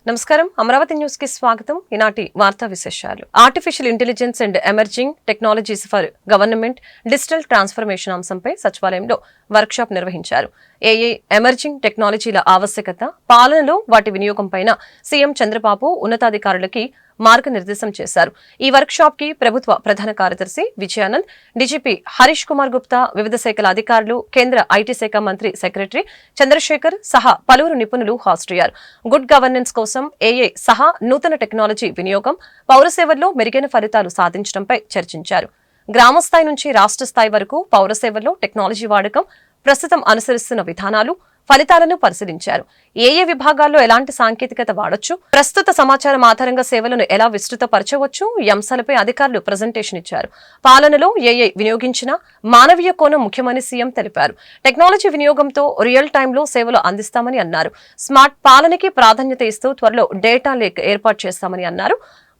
నమస్కారం అమరావతి న్యూస్ కి స్వాగతం. ఈనాటి వార్తా విశేషాలు. Artificial intelligence and emerging technologies for government digital transformation అంశంపై సచివాలయంలో వర్క్షాప్ నిర్వహించారు. ఏఐ ఎమర్జింగ్ టెక్నాలజీల ఆవశ్యకత, పాలనలో వాటి వినియోగంపైన సీఎం చంద్రబాబు ఉన్నతాధికారులకి మార్గనిర్దేశం చేశారు. ఈ వర్క్ షాప్ కి ప్రభుత్వ ప్రధాన కార్యదర్శి విజయానంద్, డీజీపీ హరీష్ కుమార్ గుప్తా, వివిధ శాఖల అధికారులు, కేంద్ర ఐటీ శాఖ మంత్రి సెక్రటరీ చంద్రశేఖర్ సహా పలువురు నిపుణులు హాజరయ్యారు. గుడ్ గవర్నెన్స్ కోసం ఏఐ సహా నూతన టెక్నాలజీ వినియోగం, పౌర సేవల్లో మెరుగైన ఫలితాలు సాధించడంపై చర్చించారు. గ్రామస్థాయి నుంచి రాష్ట్ర స్థాయి వరకు పౌర సేవల్లో టెక్నాలజీ వాడకం, ప్రస్తుతం అనుసరిస్తున్న విధానాలు, ఫలితాలను పరిశీలించారు. ఏ విభాగాల్లో ఎలాంటి సాంకేతికత వాడొచ్చు, ప్రస్తుత సమాచారం ఆధారంగా సేవలను ఎలా విస్తృతపరచవచ్చు, ఈ అంశాలపై అధికారులు ప్రజెంటేషన్ ఇచ్చారు. పాలనలో ఏఐ వినియోగించిన మానవీయ కోణం ముఖ్యమని సీఎం తెలిపారు. టెక్నాలజీ వినియోగంతో రియల్ టైంలో సేవలు అందిస్తామని అన్నారు. స్మార్ట్ పాలనకి ప్రాధాన్యత ఇస్తూ త్వరలో డేటా లేక్ ఏర్పాటు చేస్తామని అన్నారు.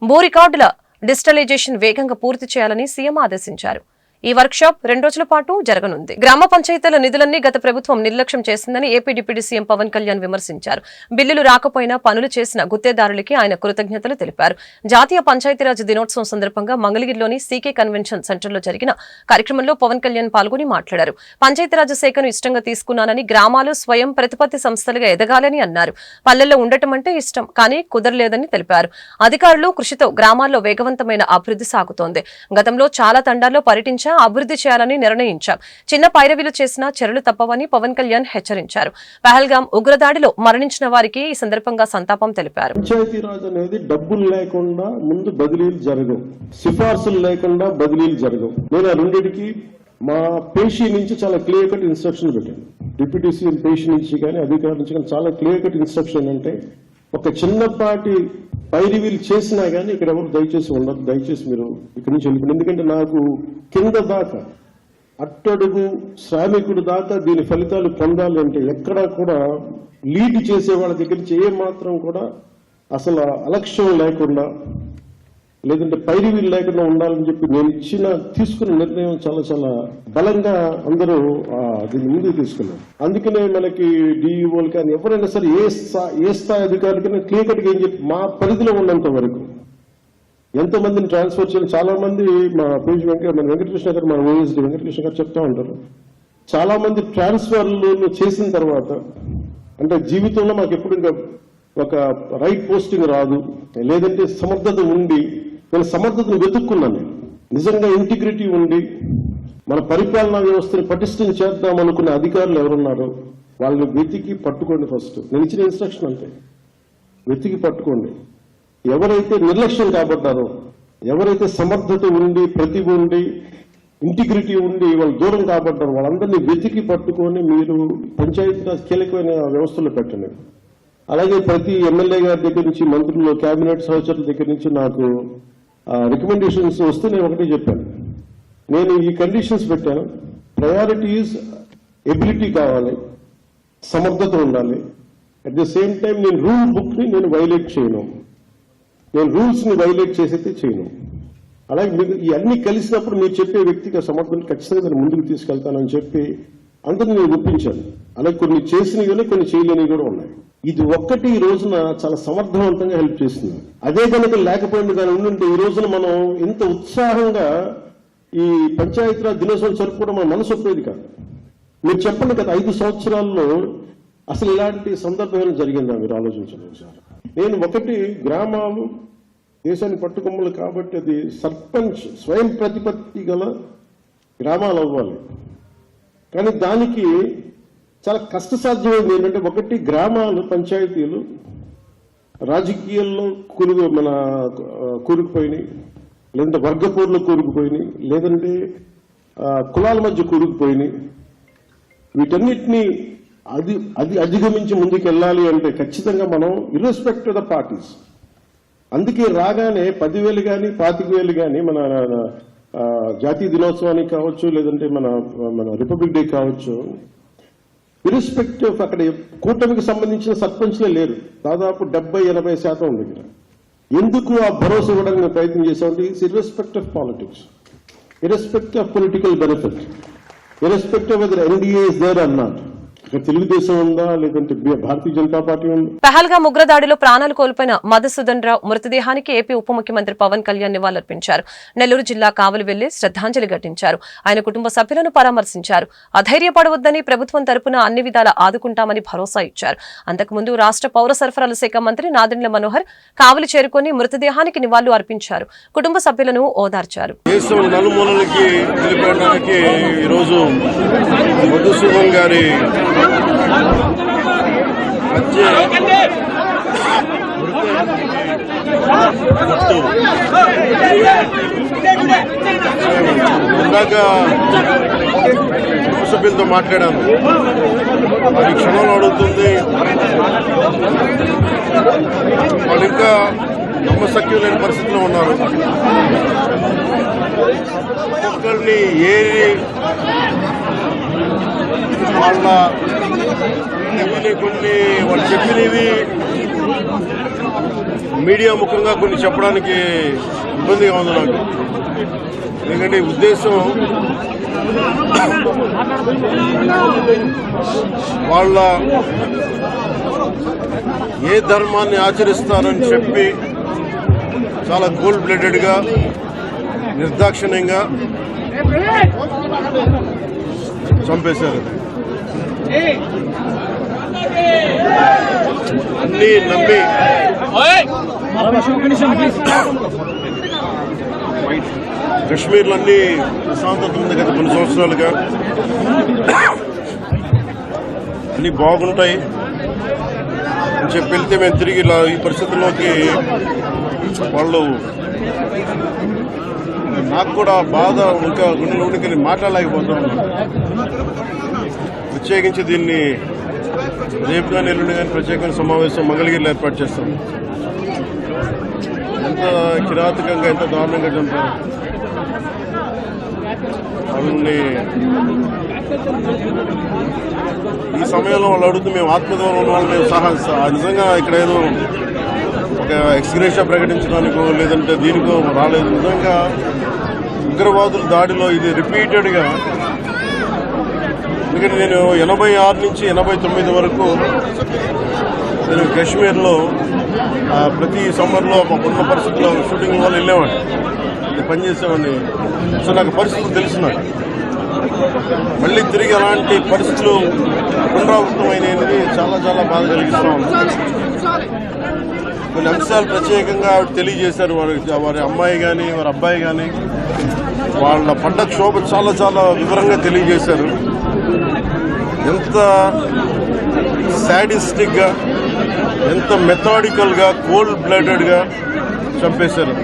భూ రికార్డుల డిజిటలైజేషన్ వేగంగా పూర్తి చేయాలని సీఎం ఆదేశించారు. ఈ వర్క్ షాప్ 2 రోజుల పాటు జరగనుంది. గ్రామ పంచాయతీల నిధులన్నీ గత ప్రభుత్వం నిర్లక్ష్యం చేసిందని AP deputy CM Pawan Kalyan విమర్శించారు. బిల్లులు రాకపోయినా పనులు చేసిన గుత్తేదారులకి ఆయన కృతజ్ఞతలు తెలిపారు. జాతీయ పంచాయతీరాజ్ దినోత్సవం సందర్భంగా మంగళగిరిలోని సీకే కన్వెన్షన్ సెంటర్లో జరిగిన కార్యక్రమంలో పవన్ కళ్యాణ్ పాల్గొని మాట్లాడారు. పంచాయతీరాజ్ శాఖను ఇష్టంగా తీసుకున్నానని, గ్రామాలు స్వయం ప్రతిపత్తి సంస్థలుగా ఎదగాలని అన్నారు. పల్లెల్లో ఉండటం అంటే ఇష్టం, కానీ కుదరలేదని తెలిపారు. అధికారులు కృషితో గ్రామాల్లో వేగవంతమైన అభివృద్ధి సాగుతోంది. గతంలో చాలా తండాల్లో పర్యటించారు, అభివృద్ధి చేయాలని నిర్ణయించాం. చిన్న పైరవీలు చేసినా చర్యలు తప్పవని పవన్ కళ్యాణ్ హెచ్చరించారు. పహల్గాం ఉగ్రదాడిలో మరణించిన వారికి ఈ సందర్భంగా సంతాపం తెలిపారు. పంచాయతీరాజ్ అనేది డబ్బులు లేకుండా ముందు బదిలీలు జరగవు, సిఫార్సులు లేకుండా బదిలీలు జరగవు. నేను ఆ రెండింటికి మా పేషీ నుంచి చాలా క్లియర్ కట్ ఇన్స్ట్రక్షన్ పెట్టాను. డిప్యూటీ సీఎం పేషీ నుంచి కానీ అధికారుల నుంచి కానీ చాలా క్లియర్ కట్ ఇన్స్ట్రక్షన్ అంటే, ఒక చిన్నపాటి పైరివీలు చేసినా కానీ ఇక్కడ ఎవరు దయచేసి ఉండదు, దయచేసి మీరు ఇక్కడి నుంచి వెళ్ళిపోయింది. ఎందుకంటే నాకు కింద దాకా అట్టడుగు శ్రామికుడు దాకా దీని ఫలితాలు పొందాలి అంటే ఎక్కడా కూడా లీడ్ చేసే వాళ్ళ దగ్గర నుంచి ఏ మాత్రం కూడా అసలు అలక్ష్యం లేకుండా, లేదంటే పైరివీలు లేకుండా ఉండాలని చెప్పి నేను తీసుకున్న నిర్ణయం చాలా చాలా బలంగా అందరూ దీన్ని ముందుకు తీసుకున్నారు. అందుకనే మనకి డిఈఓలు కానీ ఎవరైనా సరే ఏ స్థాయి అధికారులకైనా క్లియర్ కట్గా ఏం చెప్పి మా పరిధిలో ఉన్నంత వరకు ఎంతో మందిని ట్రాన్స్ఫర్ చేయాలి. చాలా మంది మా పేజ్ మన వెంకటకృష్ణ గారు, మన ఓఎస్డి వెంకటకృష్ణ గారు చెప్తా ఉంటారు, చాలా మంది ట్రాన్స్ఫర్లు చేసిన తర్వాత అంటే జీవితంలో మాకు ఎప్పుడు ఇంకా ఒక రైట్ పోస్టింగ్ రాదు, లేదంటే సమర్థత ఉండి, నేను సమర్థతను వెతుక్కున్నాను. నేను నిజంగా ఇంటిగ్రిటీ ఉండి మన పరిపాలనా వ్యవస్థని పటిష్టం చేద్దాం అనుకునే అధికారులు ఎవరున్నారో వాళ్ళని వెతికి పట్టుకోండి. ఫస్ట్ నేను ఇచ్చిన ఇన్స్ట్రక్షన్ అంతే, వెతికి పట్టుకోండి. ఎవరైతే నిర్లక్ష్యం కాబట్టారో, ఎవరైతే సమర్థత ఉండి, ప్రతిభ ఉండి, ఇంటిగ్రిటీ ఉండి వాళ్ళు దూరం కాబట్టారో వాళ్ళందరినీ వెతికి పట్టుకొని మీరు పంచాయతీరాజ్ కీలకమైన వ్యవస్థలో పెట్టండి. అలాగే ప్రతి ఎమ్మెల్యే గారి దగ్గర నుంచి, మంత్రులు, కేబినెట్ సహచరుల దగ్గర నుంచి నాకు రికమెండేషన్స్ వస్తే నేను ఒకటే చెప్పాను, నేను ఈ కండిషన్స్ పెట్టాను. ప్రయారిటీ ఈజ్ ఎబిలిటీ కావాలి, సమర్థత ఉండాలి. అట్ ద సేమ్ టైం నేను రూల్ బుక్ ని నేను వైలేట్ చేయను, నేను రూల్స్ ని వైలేట్ చేసైతే చేయను. అలాగే మీకు ఇవన్నీ కలిసినప్పుడు మీరు చెప్పే వ్యక్తికి సమర్థన ఖచ్చితంగా నేను ముందుకు తీసుకెళ్తానని చెప్పి అందరినీ నేను ఒప్పించాను. అలాగే కొన్ని చేసినవి కొన్ని చేయలేనివి కూడా ఉన్నాయి. ఇది ఒక్కటి ఈ రోజున చాలా సమర్థవంతంగా హెల్ప్ చేస్తుంది. అదే కనుక లేకపోయింది కానీ ఉండుంటే ఈ రోజున మనం ఇంత ఉత్సాహంగా ఈ పంచాయతీరాజ్ దినోత్సవం జరుపుకోవడం మన మనసు ఒప్పేది కాదు. మీరు చెప్పండి కదా, 5 సంవత్సరాల్లో అసలు ఇలాంటి సందర్భం జరిగిందా మీరు ఆలోచించండి సార్. నేను ఒకటి, గ్రామాలు దేశాన్ని పట్టుకొమ్మలు కాబట్టి అది సర్పంచ్ స్వయం ప్రతిపత్తి గల గ్రామాలు అవ్వాలి. కానీ దానికి చాలా కష్టసాధ్యమైంది ఏంటంటే, ఒకటి గ్రామాలు, పంచాయతీలు రాజకీయాల్లో కూరుకుపోయినాయి, లేదంటే వర్గపోర్లో కూరుకుపోయినాయి, లేదంటే కులాల మధ్య కూరుకుపోయినాయి. వీటన్నిటినీ అధిగమించి ముందుకు వెళ్ళాలి అంటే ఖచ్చితంగా మనం ఇర్రెస్పెక్ట్ ఆఫ్ ద పార్టీస్, అందుకే రాగానే 10,000 కానీ 25,000 కానీ మన జాతీయ దినోత్సవానికి కావచ్చు, లేదంటే మన రిపబ్లిక్ డే కావచ్చు, ఇర్రెస్పెక్టివ్ అక్కడ కూటమికి సంబంధించిన సర్పంచ్లే లేరు. దాదాపు 70-80% ఉంది ఇక్కడ. ఎందుకు ఆ భరోసా ఇవ్వడానికి ప్రయత్నం చేశామంటే, irrespect of politics, irrespect of political benefit, irrespect of whether NDA is there or not, ఇక తెలుగుదేశం ఉందా లేదంటే భారతీయ జనతా పార్టీ ఉందా? పహల్గామ్ ఉగ్రదాడిలో ప్రాణాలు కోల్పోయిన మధుసూదన్ రావు మృతదేహానికి ఏపీ ఉప ముఖ్యమంత్రి పవన్ కళ్యాణ్ నివాళులర్పించారు. నెల్లూరు జిల్లా కావలి వెళ్లి శ్రద్ధాంజలి ఘటించారు. ఆయన కుటుంబ సభ్యులను పరామర్శించారు. అధైర్యపడవద్దని ప్రభుత్వం తరపున అన్ని విధాలా ఆదుకుంటామని భరోసా ఇచ్చారు. అంతకుముందు రాష్ట్ర పౌర సరఫరాల శాఖ మంత్రి నాదెండ్ల మనోహర్ కావలి చేరుకుని మృతదేహానికి నివాళులు అర్పించారు. కుటుంబ సభ్యులను ఓదార్చారు. దేశం నలుమూలలకి తెలిపడానికి ఈరోజు మధుసూదన్ గారి ఇందాక కుటుంబ సభ్యులతో మాట్లాడాను. వారి క్షణంలో అడుగుతుంది, వాళ్ళు ఇంకా నమ్మశక్యం లేని పరిస్థితిలో ఉన్నారు. ఒక్కొక్కరిని వాళ్ళ కొన్ని వాళ్ళు చెప్పినవి మీడియా ముఖంగా కొన్ని చెప్పడానికి ఇబ్బందిగా ఉంది నాకు. ఎందుకంటే ఈ ఉద్దేశం వాళ్ళ ఏ ధర్మాన్ని ఆచరిస్తారని చెప్పి చాలా కోల్డ్ బ్లడెడ్గా నిర్దాక్షిణ్యంగా చంపేశారు. అన్నీ నమ్మి కశ్మీర్లో అన్ని ప్రశాంతత ఉంది గత కొన్ని సంవత్సరాలుగా. అన్నీ బాగుంటాయి అని చెప్పి వెళ్తే మేము తిరిగి ఇలా ఈ పరిస్థితుల్లోకి వాళ్ళు నాకు కూడా బాధ ఇంకా గుండెలోనికి మాట్లాడలేకపోతాం. ప్రత్యేకించి దీన్ని రేపు కానీ ఎల్లుండి కానీ ప్రత్యేకమైన సమావేశం మంగళగిరిలో ఏర్పాటు చేస్తాం. ఎంత కిరాతకంగా ఎంత దారుణంగా చంపారు వాళ్ళని. ఈ సమయంలో వాళ్ళు అడుగుతూ మేము ఆత్మగౌరవం ఉన్న వాళ్ళని నిజంగా ఇక్కడ ఏదో ఒక ఎక్స్గ్రేషియా ప్రకటించడానికో లేదంటే దీనికో రాలేదు. నిజంగా ఉగ్రవాదుల దాడిలో ఇది రిపీటెడ్గా, ఎందుకంటే నేను 86 నుంచి 89 వరకు నేను కాశ్మీర్లో ప్రతి సమ్మర్లో ఉన్న పరిస్థితుల్లో షూటింగ్ వల్ల వెళ్ళేవాడిని, పనిచేసేవాడిని. సో నాకు పరిస్థితులు తెలుసు. నాకు మళ్ళీ తిరిగి అలాంటి పరిస్థితులు పునరావృతమైనది చాలా చాలా బాధ కలిగిస్తూ ఉంది. కొన్ని అంశాలు ప్రత్యేకంగా తెలియజేశారు. వారి అమ్మాయి కానీ వారి అబ్బాయి కానీ వాళ్ళ పడ్డ క్షోభ చాలా చాలా వివరంగా తెలియజేశారు. ఎంత సాడిస్టిక్గా, ఎంత మెథాడికల్గా, కోల్డ్ బ్లడెడ్గా చంపేశారు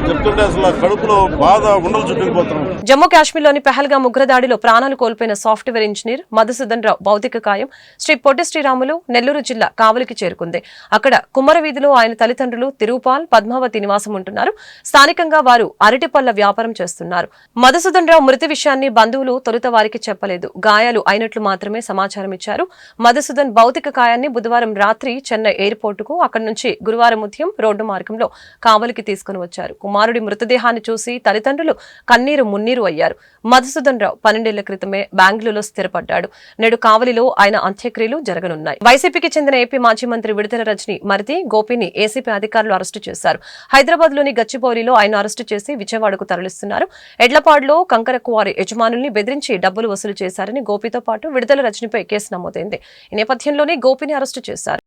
చెప్తుంటే అసలు కడుపులో బాధ ఉండలు చుట్టుకుపోతున్నాం. జమ్మూ కాశ్మీర్లోని పహల్గామ్ ఉగ్రదాడిలో ప్రాణాలు కోల్పోయిన సాఫ్ట్వేర్ ఇంజనీర్ మధుసూదన్ రావు భౌతిక కాయం శ్రీ పొట్టి శ్రీరాములు నెల్లూరు జిల్లా కావలికి చేరుకుంది. అక్కడ కుమ్మర వీధిలో ఆయన తల్లిదండ్రులు తిరుపాల్, పద్మావతి నివాసం ఉంటున్నారు. స్థానికంగా వారు అరటిపళ్ల వ్యాపారం చేస్తున్నారు. మధుసూదన్ రావు మృతి విషయాన్ని బంధువులు తొలుత వారికి చెప్పలేదు. గాయాలు అయినట్లు మాత్రమే సమాచారం ఇచ్చారు. మధుసూదన్ భౌతిక కాయాన్ని బుధవారం రాత్రి చెన్నై ఎయిర్పోర్టుకు, అక్కడి నుంచి గురువారం ఉదయం రోడ్డు మార్గంలో కావలికి తీసుకుని వచ్చారు. కుమారుడి మృతదేహాన్ని చూసి తల్లిదండ్రులు కన్నీరు మున్నీరు అయ్యారు. మధుసూదన్ రావు 12 ఏళ్ల క్రితమే బెంగళూరులో స్థిరపడ్డాడు. నేడు కావలిలో ఆయన అంత్యక్రియలు జరగనున్నాయి. వైసీపీకి చెందిన ఏపీ మాజీ మంత్రి విడుదల రజని మరిది గోపిని ఏసీపీ అధికారులు అరెస్టు చేశారు. హైదరాబాద్ లోని గచ్చిబౌలిలో ఆయన అరెస్టు చేసి విజయవాడకు తరలిస్తున్నారు. ఎడ్లపాడులో కంకర క్వారీ యజమానుల్ని బెదిరించి డబ్బులు వసూలు చేశారని గోపితో పాటు విడుదల రజనిపై కేసు నమోదైంది. ఈ నేపథ్యంలోనే గోపిని అరెస్టు చేశారు.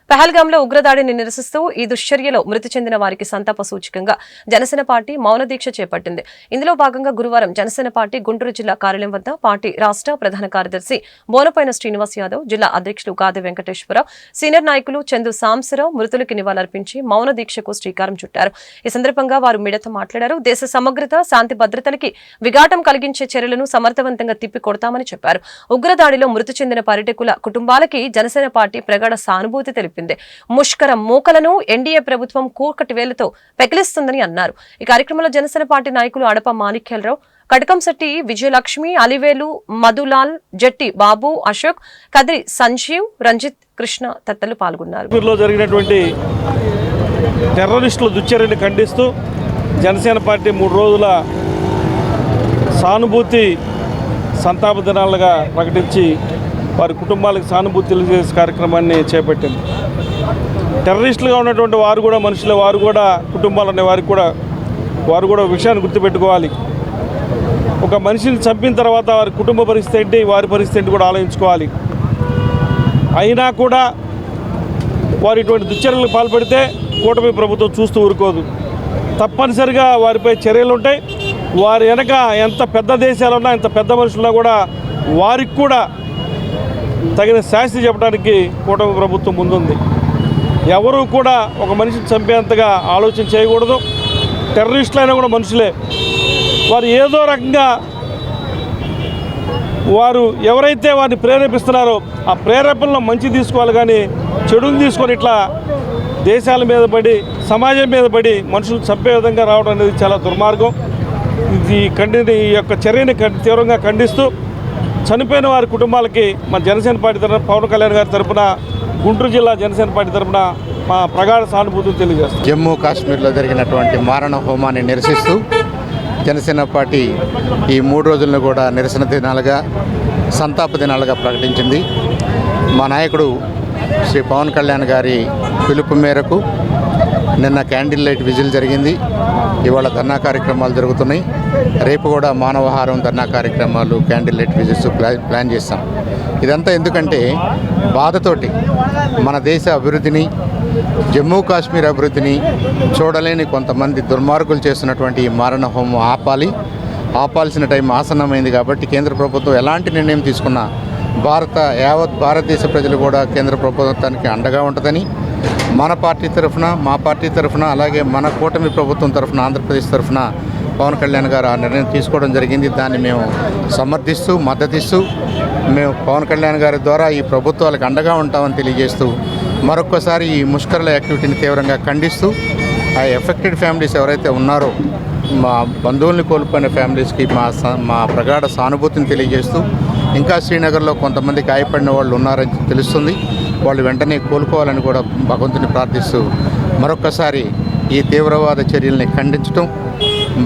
పహల్గామ్లో ఉగ్రదాడిని నిరసిస్తూ ఈ దుశ్చర్యలో మృతి చెందిన వారికి సంతాప సూచకంగా జనసేన పార్టీ మౌన దీక్ష చేపట్టింది. ఇందులో భాగంగా గురువారం జనసేన పార్టీ గుంటూరు జిల్లా కార్యాలయం వద్ద పార్టీ రాష్ట్ర ప్రధాన కార్యదర్శి బోనపైన శ్రీనివాస్ యాదవ్, జిల్లా అధ్యక్షులు గాది వెంకటేశ్వరరావు, సీనియర్ నాయకులు చందు సాంబశివరావు మృతులకి నివాళులర్పించి మౌన దీక్షకు శ్రీకారం చుట్టారు. ఈ సందర్భంగా వారు మీడియాతో మాట్లాడారు. దేశ సమగ్రత, శాంతి భద్రతలకి విఘాటం కలిగించే చర్యలను సమర్థవంతంగా తిప్పికొడతామని చెప్పారు. ఉగ్రదాడిలో మృతి చెందిన పర్యాటకుల కుటుంబాలకి జనసేన పార్టీ ప్రగాఢ సానుభూతి తెలిపింది. ముష్కర మూకలను ఎన్డీఏ ప్రభుత్వం కూకటి వేలతో పెకిలిస్తుందని అన్నారు. ఈ కార్యక్రమంలో జనసేన పార్టీ నాయకులు అడప మాణిక్యాలరావు, కటకంశెట్టి విజయలక్ష్మి, అలివేలు మధులాల్, జట్టి బాబు, అశోక్, కద్రి సంజీవ్, రంజిత్ కృష్ణ తదితరులు పాల్గొన్నారు. జరిగినటువంటి టెర్రరిస్టుల దుశ్చర్యని ఖండిస్తూ జనసేన పార్టీ 3 రోజుల సానుభూతి సంతాప దినాలుగా ప్రకటించి వారి కుటుంబాలకు సానుభూతి తెలియజేసే కార్యక్రమాన్ని చేపట్టింది. టెర్రరిస్టులుగా ఉన్నటువంటి వారు కూడా మనుషులు, వారు కూడా కుటుంబాలు ఉన్నాయి, వారు కూడా విషయాన్ని గుర్తుపెట్టుకోవాలి. ఒక మనిషిని చంపిన తర్వాత వారి కుటుంబ పరిస్థితి ఏంటి, వారి పరిస్థితి ఏంటి కూడా ఆలోచించుకోవాలి. అయినా కూడా వారు ఇటువంటి దుశ్చర్యలకు పాల్పడితే కూటమి ప్రభుత్వం చూస్తూ ఊరుకోదు. తప్పనిసరిగా వారిపై చర్యలు ఉంటాయి. వారి వెనక ఎంత పెద్ద దేశాలున్నా, ఎంత పెద్ద మనుషులున్నా కూడా వారికి కూడా తగిన శాస్తి చెప్పడానికి కూటమి ప్రభుత్వం ముందుంది. ఎవరూ కూడా ఒక మనిషిని చంపేంతగా ఆలోచన చేయకూడదు. టెర్రరిస్టులైనా కూడా మనుషులే. వారు ఏదో రకంగా వారు ఎవరైతే వారిని ప్రేరేపిస్తున్నారో ఆ ప్రేరేపణలో మంచి తీసుకోవాలి, కానీ చెడుని తీసుకొని ఇట్లా దేశాల మీద పడి, సమాజం మీద పడి మనుషులు చంపే విధంగా రావడం అనేది చాలా దుర్మార్గం. ఈ యొక్క చర్యని తీవ్రంగా ఖండిస్తూ చనిపోయిన వారి కుటుంబాలకి మా జనసేన పార్టీ తరఫున, పవన్ కళ్యాణ్ గారి తరఫున, గుంటూరు జిల్లా జనసేన పార్టీ తరఫున మా ప్రగాఢ సానుభూతిని తెలియజేస్తాం. జమ్మూ కాశ్మీర్లో జరిగినటువంటి మారణ హోమాన్ని నిరసిస్తూ జనసేన పార్టీ ఈ 3 రోజులను కూడా నిరసన దినాలుగా, సంతాప దినాలుగా ప్రకటించింది. మా నాయకుడు శ్రీ పవన్ కళ్యాణ్ గారి పిలుపు మేరకు నిన్న క్యాండిల్ లైట్ విజిల్ జరిగింది. ఇవాళ ధర్నా కార్యక్రమాలు జరుగుతున్నాయి. రేపు కూడా మానవహారం ధర్నా కార్యక్రమాలు, క్యాండిల్ లైట్ విజిల్స్ ప్లాన్ చేస్తాం. ఇదంతా ఎందుకంటే బాధతోటి మన దేశ అభివృద్ధిని, జమ్మూ కాశ్మీర్ అభివృద్ధిని చూడలేని కొంతమంది దుర్మార్గులు చేస్తున్నటువంటి ఈ మారణ హోమం ఆపాల్సిన టైం ఆసన్నమైంది. కాబట్టి కేంద్ర ప్రభుత్వం ఎలాంటి నిర్ణయం తీసుకున్నా యావత్ భారతదేశ ప్రజలు కూడా కేంద్ర ప్రభుత్వానికి అండగా ఉంటుందని మన పార్టీ తరఫున, మా పార్టీ తరఫున, అలాగే మన కూటమి ప్రభుత్వం తరఫున, ఆంధ్రప్రదేశ్ తరఫున పవన్ కళ్యాణ్ గారు ఆ నిర్ణయం తీసుకోవడం జరిగింది. దాన్ని మేము సమర్థిస్తూ, మద్దతిస్తూ మేము పవన్ కళ్యాణ్ గారి ద్వారా ఈ ప్రభుత్వాలకు అండగా ఉంటామని తెలియజేస్తూ మరొక్కసారి ఈ ముష్కరుల యాక్టివిటీని తీవ్రంగా ఖండిస్తూ ఆ ఎఫెక్టెడ్ ఫ్యామిలీస్ ఎవరైతే ఉన్నారో, మా బంధువుల్ని కోల్పోయిన ఫ్యామిలీస్కి మా ప్రగాఢ సానుభూతిని తెలియజేస్తూ, ఇంకా శ్రీనగర్లో కొంతమంది గాయపడిన వాళ్ళు ఉన్నారని తెలుస్తుంది. వాళ్ళు వెంటనే కోలుకోవాలని కూడా భగవంతుని ప్రార్థిస్తూ మరొక్కసారి ఈ తీవ్రవాద చర్యల్ని ఖండించడం,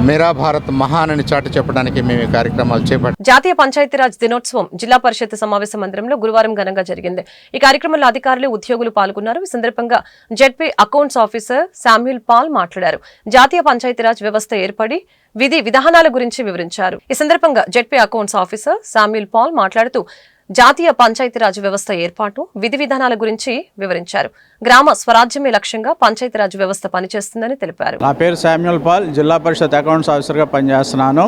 మేరా భారత్ మహాన్ అని చాటి చెప్పడానికి మేము ఈ కార్యక్రమాలు చేపట్టాం. జాతీయ పంచాయతీరాజ్ దినోత్సవం జిల్లా పరిషత్ సమావేశ మందిరంలో గురువారం ఘనంగా జరిగింది. ఈ కార్యక్రమంలో అధికారులు, ఉద్యోగులు పాల్గొన్నారు. ఈ సందర్భంగా ZP accounts officer Samuel Paul మాట్లాడారు. జాతీయ పంచాయతీరాజ్ వ్యవస్థ ఏర్పడి విధి విధానాల గురించి వివరించారు. ఈ సందర్భంగా ZP accounts officer Samuel Paul మాట్లాడుతూ జాతీయ పంచాయతీరాజ్ వ్యవస్థ ఏర్పాటు, విధి విధానాల గురించి వివరించారు. గ్రామ స్వరాజ్యమే లక్ష్యంగా పంచాయతీరాజ్ వ్యవస్థ పనిచేస్తుందని తెలిపారు. నా పేరు శామ్యూల్ పాల్, జిల్లా పరిషత్ అకౌంట్స్ ఆఫీసర్గా పనిచేస్తున్నాను.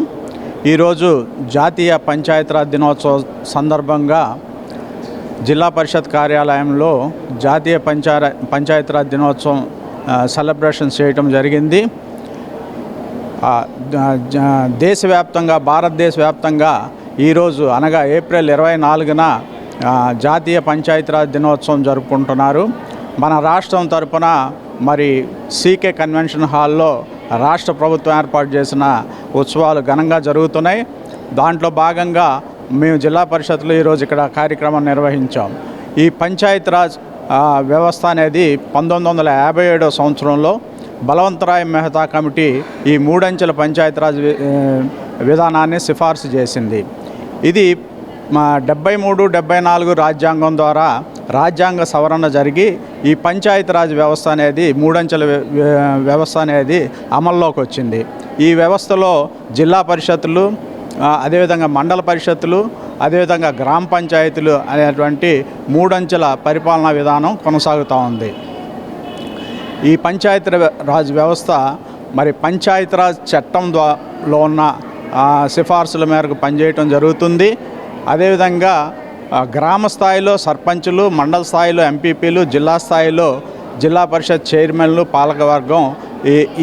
ఈరోజు జాతీయ పంచాయతీరాజ్ దినోత్సవం సందర్భంగా జిల్లా పరిషత్ కార్యాలయంలో జాతీయ పంచాయతీరాజ్ దినోత్సవం సెలబ్రేషన్ చేయటం జరిగింది. దేశవ్యాప్తంగా, భారతదేశ వ్యాప్తంగా ఈరోజు అనగా ఏప్రిల్ 24న జాతీయ పంచాయతీరాజ్ దినోత్సవం జరుపుకుంటున్నారు. మన రాష్ట్రం తరపున మరి సీకే కన్వెన్షన్ హాల్లో రాష్ట్ర ప్రభుత్వం ఏర్పాటు చేసిన ఉత్సవాలు ఘనంగా జరుగుతున్నాయి. దాంట్లో భాగంగా మేము జిల్లా పరిషత్లో ఈరోజు ఇక్కడ కార్యక్రమం నిర్వహించాం. ఈ పంచాయతీరాజ్ వ్యవస్థ అనేది 1957వ సంవత్సరంలో బలవంతరాయ్ మెహతా కమిటీ ఈ 3 అంచెల పంచాయతీరాజ్ విధానాన్ని సిఫార్సు చేసింది. ఇది 73, 74 రాజ్యాంగం ద్వారా రాజ్యాంగ సవరణ జరిగి ఈ పంచాయతీరాజ్ వ్యవస్థ అనేది 3 అంచెల వ్యవస్థ అనేది అమల్లోకి వచ్చింది. ఈ వ్యవస్థలో జిల్లా పరిషత్తులు, అదేవిధంగా మండల పరిషత్తులు, అదేవిధంగా గ్రామ పంచాయతీలు అనేటువంటి 3 అంచెల పరిపాలనా విధానం కొనసాగుతూ ఉంది. ఈ పంచాయతీరాజ్ వ్యవస్థ మరి పంచాయతీరాజ్ చట్టంలో ఉన్న సిఫార్సుల మేరకు పనిచేయటం జరుగుతుంది. అదేవిధంగా గ్రామ స్థాయిలో సర్పంచులు, మండల స్థాయిలో ఎంపీపీలు, జిల్లా స్థాయిలో జిల్లా పరిషత్ చైర్మన్లు, పాలకవర్గం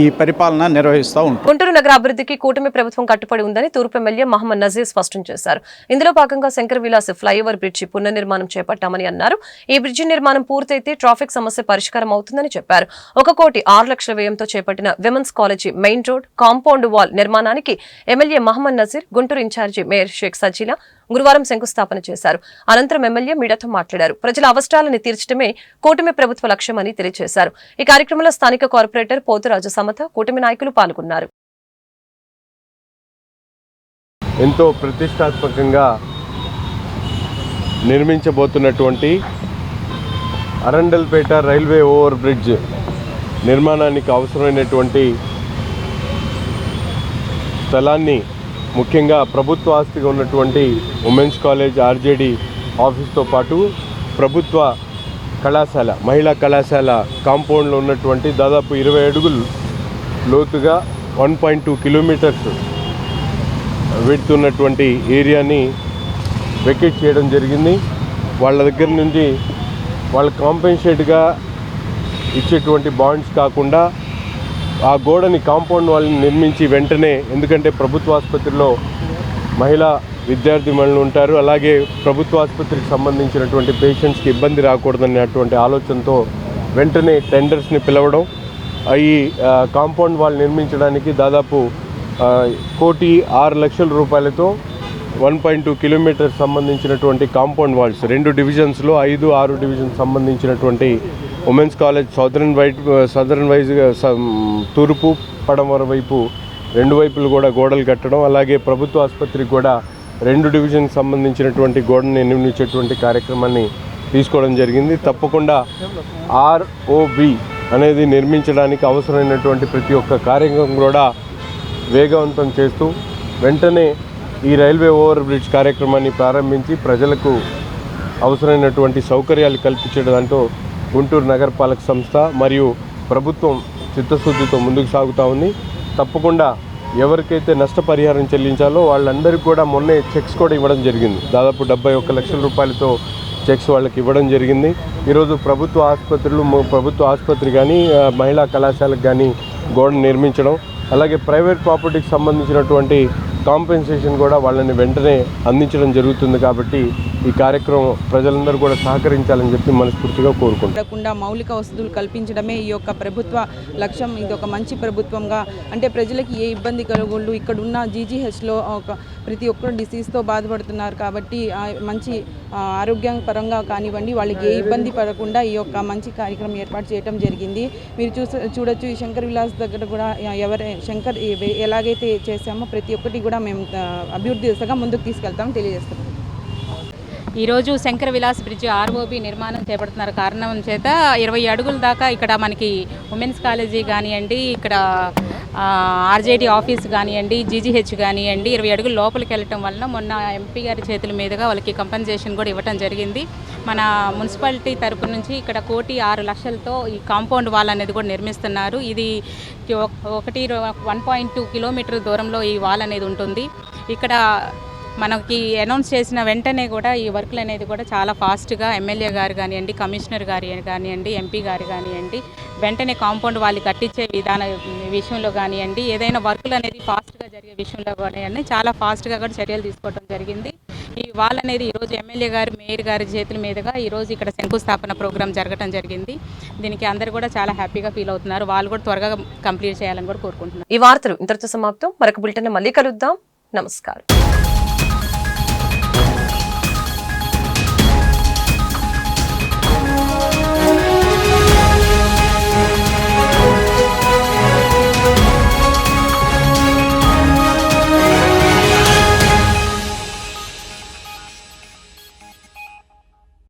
ఈ పరిపాలన నిర్వహిస్తూ ఉంటారు. గుంటూరు నగర అభివృద్ధికి కూటమి ప్రభుత్వం కట్టుబడి ఉందని తూర్పు ఎమ్మెల్యే మహమ్మద్ నజీర్ స్పష్టం చేశారు. ఇందులో భాగంగా శంకర్ విలాస్ ఫ్లైఓవర్ బ్రిడ్జి పునర్నిర్మాణం చేపట్టామని అన్నారు. ఈ బ్రిడ్జి నిర్మాణం పూర్తయితే ట్రాఫిక్ సమస్య పరిష్కారం అవుతుందని చెప్పారు. 1,06,00,000 వ్యయంతో చేపట్టిన women's college main road, compound wall నిర్మాణానికి MLA Mohammed Nazeer, Guntur in charge mayor Sheikh Sajeela గురువారం శంకుస్థాపన చేశారు. అనంతరం ఎమ్మెల్యే మీడియాతో మాట్లాడారు. ప్రజల అవసరాలను తీర్చడమే కూటమి ప్రభుత్వ లక్ష్యమని తెలియజేశారు. ఈ కార్యక్రమంలో స్థానిక కార్పొరేటర్ పోతురాజు సమత, కూటమి నాయకులు పాల్గొన్నారు. ఎంతో ప్రతిష్టాత్మకంగా నిర్మించబోతున్నటువంటి అరండల్పేట రైల్వే ఓవర్ బ్రిడ్జ్ నిర్మాణానికి అవసరమైనటువంటి స్థలాన్ని ముఖ్యంగా ప్రభుత్వ ఆస్తిగా ఉన్నటువంటి ఉమెన్స్ కాలేజ్ ఆర్జేడి ఆఫీస్తో పాటు ప్రభుత్వ కళాశాల మహిళా కళాశాల కాంపౌండ్లో ఉన్నటువంటి దాదాపు 20 అడుగులు లోతుగా 1.2 కిలోమీటర్స్ వెడుతున్నటువంటి ఏరియాని వెకేట్ చేయడం జరిగింది. వాళ్ళ దగ్గర నుంచి వాళ్ళ కాంపెన్సేట్గా ఇచ్చేటువంటి బాండ్స్ కాకుండా ఆ గోడని కాంపౌండ్ వాళ్ళని నిర్మించి వెంటనే, ఎందుకంటే ప్రభుత్వ ఆసుపత్రిలో మహిళా విద్యార్థి మహిళలు ఉంటారు, అలాగే ప్రభుత్వ ఆసుపత్రికి సంబంధించినటువంటి పేషెంట్స్కి ఇబ్బంది రాకూడదనేటువంటి ఆలోచనతో వెంటనే టెండర్స్ని పిలవడం, ఈ కాంపౌండ్ వాల్ నిర్మించడానికి దాదాపు 1,06,00,000 రూపాయలతో 1.2 కిలోమీటర్స్ సంబంధించినటువంటి కాంపౌండ్ వాల్స్ 2 డివిజన్స్లో 5, 6 డివిజన్ సంబంధించినటువంటి ఉమెన్స్ కాలేజ్ సదరన్ వైజ్గా తూర్పు పడమర వైపు 2 వైపులు కూడా గోడలు కట్టడం, అలాగే ప్రభుత్వ ఆసుపత్రికి కూడా 2 డివిజన్కి సంబంధించినటువంటి గోడని నిర్మించేటువంటి కార్యక్రమాన్ని తీసుకోవడం జరిగింది. తప్పకుండా ROB అనేది నిర్మించడానికి అవసరమైనటువంటి ప్రతి ఒక్క కార్యక్రమం కూడా వేగవంతం చేస్తూ వెంటనే ఈ రైల్వే ఓవర్ బ్రిడ్జ్ కార్యక్రమాన్ని ప్రారంభించి ప్రజలకు అవసరమైనటువంటి సౌకర్యాలు కల్పించడంతో గుంటూరు నగరపాలక సంస్థ మరియు ప్రభుత్వం చిత్తశుద్ధితో ముందుకు సాగుతూ ఉంది. తప్పకుండా ఎవరికైతే నష్టపరిహారం చెల్లించాలో వాళ్ళందరికీ కూడా మొన్నే చెక్స్ కూడా ఇవ్వడం జరిగింది. దాదాపు 71 లక్షల రూపాయలతో చెక్స్ వాళ్ళకి ఇవ్వడం జరిగింది. ఈరోజు ప్రభుత్వ ఆసుపత్రి కానీ మహిళా కళాశాలకు కానీ గోడ నిర్మించడం, అలాగే ప్రైవేట్ ప్రాపర్టీకి సంబంధించినటువంటి కాంపెన్సేషన్ కూడా వాళ్ళని వెంటనే అందించడం జరుగుతుంది. కాబట్టి ఈ కార్యక్రమం ప్రజలందరూ కూడా సహకరించాలని చెప్పి మనస్ఫూర్తిగా కోరుకుంటున్నాం. మౌలిక వసతులు కల్పించడమే ఈ యొక్క ప్రభుత్వ లక్ష్యం. ఇది ఒక మంచి ప్రభుత్వంగా, అంటే ప్రజలకి ఏ ఇబ్బంది కలగకూడదు. ఇక్కడ ఉన్న జీజీహెచ్లో ప్రతి ఒక్కరు డిసీజ్తో బాధపడుతున్నారు కాబట్టి మంచి ఆరోగ్యపరంగా కానివ్వండి, వాళ్ళకి ఏ ఇబ్బంది పడకుండా ఈ యొక్క మంచి కార్యక్రమం ఏర్పాటు చేయడం జరిగింది. మీరు చూడొచ్చు ఈ శంకర్ విలాస్ దగ్గర కూడా ఎలాగైతే చేశామో ప్రతి ఒక్కటి కూడా మేము అభివృద్ధి దిశగా ముందుకు తీసుకెళ్తామని తెలియజేస్తున్నాం. ఈరోజు శంకర విలాస్ బ్రిడ్జ్ ROB నిర్మాణం చేపడుతున్నారు కారణం చేత 20 అడుగుల దాకా ఇక్కడ మనకి ఉమెన్స్ కాలేజీ కానివ్వండి, ఇక్కడ RJD ఆఫీస్ కానివ్వండి, జీజీహెచ్ కానివ్వండి 20 అడుగులు లోపలికి వెళ్ళటం వలన మొన్న MP గారి చేతుల మీదుగా వాళ్ళకి కంపెన్సేషన్ కూడా ఇవ్వటం జరిగింది. మన మున్సిపాలిటీ తరపు నుంచి ఇక్కడ 1,06,00,000తో ఈ కాంపౌండ్ వాల్ అనేది కూడా నిర్మిస్తున్నారు. ఇది 1.2 కిలోమీటర్ దూరంలో ఈ వాల్ అనేది ఉంటుంది. ఇక్కడ మనకి అనౌన్స్ చేసిన వెంటనే కూడా ఈ వర్క్లు అనేది కూడా చాలా ఫాస్ట్గా ఎమ్మెల్యే గారు కానివ్వండి, కమిషనర్ గారు కానివ్వండి, MP గారు కానివ్వండి వెంటనే కాంపౌండ్ వాళ్ళు కట్టించే విషయంలో కానివ్వండి, ఏదైనా వర్కులు అనేది ఫాస్ట్గా జరిగే విషయంలో కానివ్వండి చాలా ఫాస్ట్గా కూడా చర్యలు తీసుకోవడం జరిగింది. ఈ వాల్ అనేది ఈరోజు ఎమ్మెల్యే గారు, మేయర్ గారి చేతుల మీదుగా ఈరోజు ఇక్కడ శంకుస్థాపన ప్రోగ్రాం జరగడం జరిగింది. దీనికి అందరూ కూడా చాలా హ్యాపీగా ఫీల్ అవుతున్నారు. వాళ్ళు కూడా త్వరగా కంప్లీట్ చేయాలని కూడా కోరుకుంటున్నారు. ఈ వార్తలు ఇంతటితో సమాప్తం. మరొక బులెటిన్ మళ్ళీ కలుద్దాం. నమస్కారం.